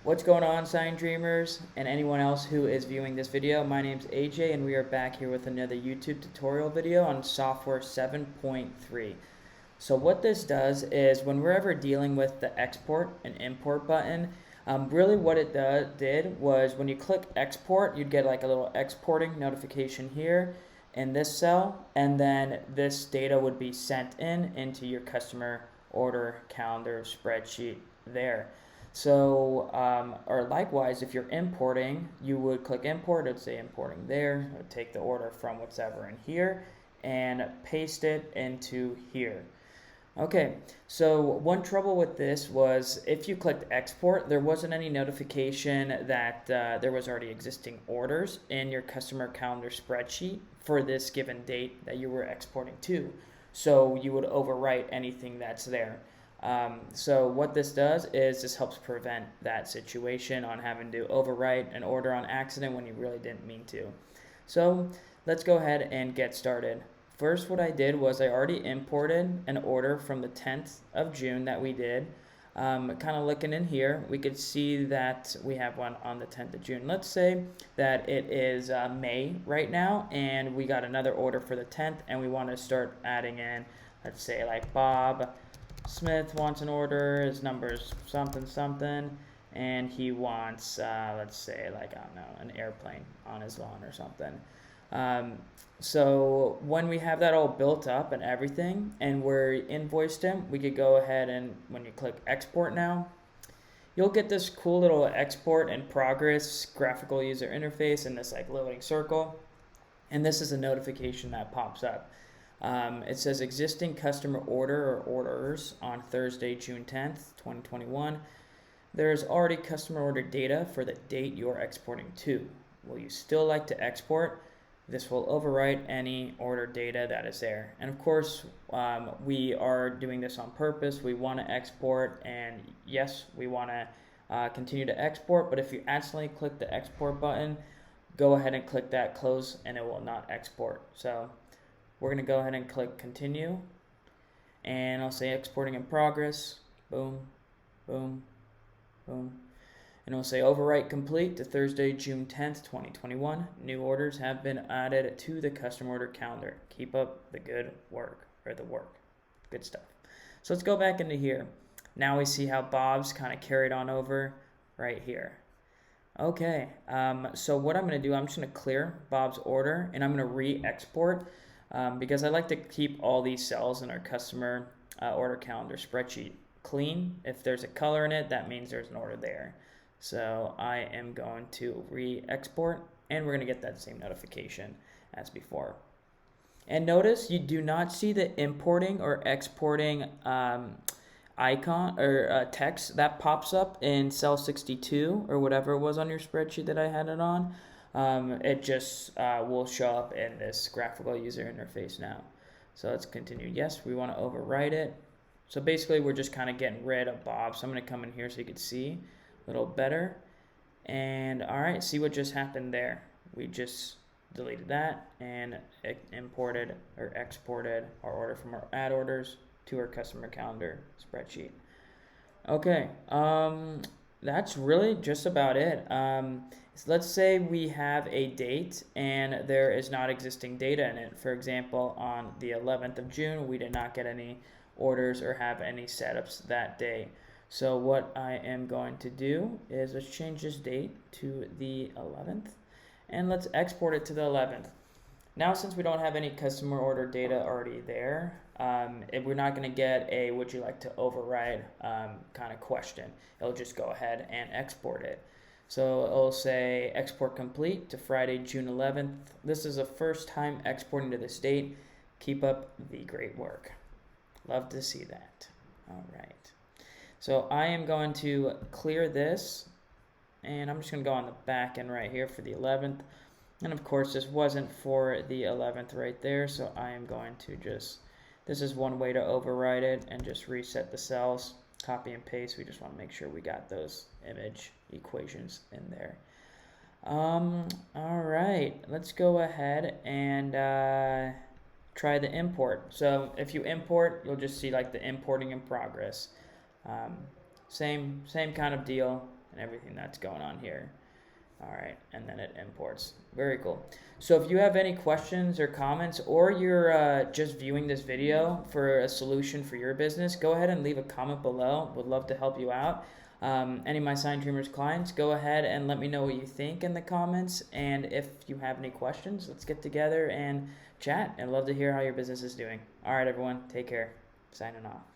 What's going on, Sign Dreamers, and anyone else who is viewing this video? My name's AJ, and we are back here with another YouTube tutorial video on software 7.3. So what this does is when we're ever dealing with the export and import button, really what it did was when you click export, you'd get like a little exporting notification here in this cell, and then this data would be sent into your customer order calendar spreadsheet there. So, or likewise, if you're importing, you would click import, it would say importing there, it would take the order from whatever in here and paste it into here. Okay, so one trouble with this was if you clicked export, there wasn't any notification that there was already existing orders in your customer calendar spreadsheet for this given date that you were exporting to. So you would overwrite anything that's there. So what this does is this helps prevent that situation on having to overwrite an order on accident when you really didn't mean to. So let's go ahead and get started. First, what I did was I already imported an order from the 10th of June that we did. Kind of looking in here, we could see that we have one on the 10th of June. Let's say that it is May right now, and we got another order for the 10th, and we want to start adding in, let's say like Bob Smith wants an order, his number's something something, and he wants, let's say, like, I don't know, an airplane on his lawn or something. So when we have that all built up and everything, and we're invoiced him, we could go ahead and when you click export now, you'll get this cool little export in progress graphical user interface in this like loading circle. And this is a notification that pops up. It says existing customer order or orders on Thursday, June 10th, 2021. There's already customer order data for the date you're exporting to. Will you still like to export? This will overwrite any order data that is there. And of course, we are doing this on purpose. We want to export, and yes, we want to continue to export, but if you accidentally click the export button, go ahead and click that close and it will not export. So we're going to go ahead and click continue, and I'll say exporting in progress. Boom, boom, boom. And it'll say overwrite complete to Thursday, June 10th, 2021. New orders have been added to the customer order calendar. Keep up the good work, or the work. Good stuff. So let's go back into here. Now we see how Bob's kind of carried on over right here. Okay, so what I'm going to do, I'm just going to clear Bob's order, and I'm going to re-export because I like to keep all these cells in our customer order calendar spreadsheet clean. If there's a color in it, that means there's an order there. So I am going to re-export, and we're going to get that same notification as before. And notice you do not see the importing or exporting icon or text that pops up in cell 62 or whatever it was on your spreadsheet that I had it on. It just will show up in this graphical user interface now. So let's continue. Yes, we want to overwrite it. So basically we're just kind of getting rid of Bob. So I'm going to come in here so you can see a little better. And all right, see what just happened there. We just deleted that and imported or exported our order from our add orders to our customer calendar spreadsheet. Okay, that's really just about it. So let's say we have a date and there is not existing data in it. For example, on the 11th of June, we did not get any orders or have any setups that day. So what I am going to do is let's change this date to the 11th, and let's export it to the 11th. Now, since we don't have any customer order data already there, we're not going to get a would you like to override kind of question. It'll just go ahead and export it. So it'll say export complete to Friday, June 11th. This is the first time exporting to this date. Keep up the great work. Love to see that. All right. So I am going to clear this, and I'm just going to go on the back end right here for the 11th. And of course, this wasn't for the 11th right there, so I am going to just, this is one way to override it and just reset the cells, copy and paste. We just want to make sure we got those image equations in there. All right, let's go ahead and try the import. So if you import, you'll just see like the importing in progress. Same kind of deal. and everything that's going on here. All right, and then it imports. Very cool. So if you have any questions or comments, or you're just viewing this video for a solution for your business, go ahead and leave a comment below. Would love to help you out. Any of my Sign Dreamers clients, go ahead and let me know what you think in the comments. And if you have any questions, let's get together and chat. I'd love to hear how your business is doing. All right, everyone, take care. Signing off.